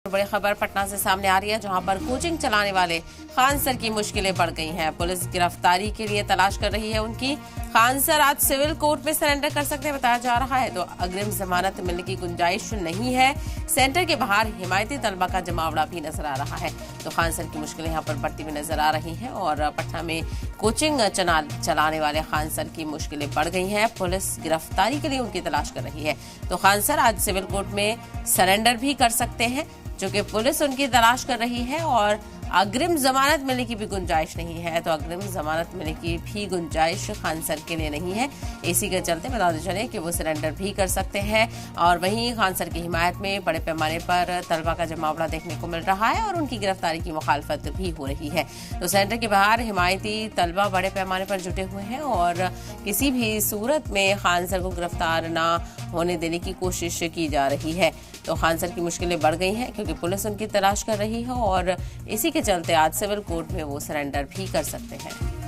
बड़ी खबर पटना से सामने आ रही है, जहां पर कोचिंग चलाने वाले खान सर की मुश्किलें बढ़ गई हैं। पुलिस गिरफ्तारी के लिए तलाश कर रही है उनकी। खान सर आज सिविल कोर्ट में सरेंडर कर सकते हैं बताया जा रहा है, तो अग्रिम जमानत मिलने की गुंजाइश नहीं है। सेंटर के बाहर हिमायती तलबा का जमावड़ा भी नजर आ रहा है, तो खान सर की मुश्किलें यहाँ पर बढ़ती हुई नजर आ रही हैं और पटना में कोचिंग चलाने वाले खान सर की मुश्किलें बढ़ गई हैं। पुलिस गिरफ्तारी के लिए उनकी तलाश कर रही है, तो खान सर आज सिविल कोर्ट में सरेंडर भी कर सकते हैं, जो कि पुलिस उनकी तलाश कर रही है। और अग्रिम जमानत मिलने की भी गुंजाइश नहीं है, तो अग्रिम जमानत मिलने की भी गुंजाइश खान सर के लिए नहीं है। इसी के चलते बताते चले कि वो सरेंडर भी कर सकते हैं। और वहीं खान सर की हिमायत में बड़े पैमाने पर तलबा का जमावड़ा देखने को मिल रहा है और उनकी गिरफ्तारी की मुखालफत भी हो रही है। तो सेंटर के बाहर हिमायती तलबा बड़े पैमाने पर जुटे हुए हैं और किसी भी सूरत में खान सर को गिरफ्तार न होने देने की कोशिश की जा रही है। तो खान सर की मुश्किलें बढ़ गई हैं क्योंकि पुलिस उनकी तलाश कर रही है और इसी के चलते आज सिविल कोर्ट में वो सरेंडर भी कर सकते हैं।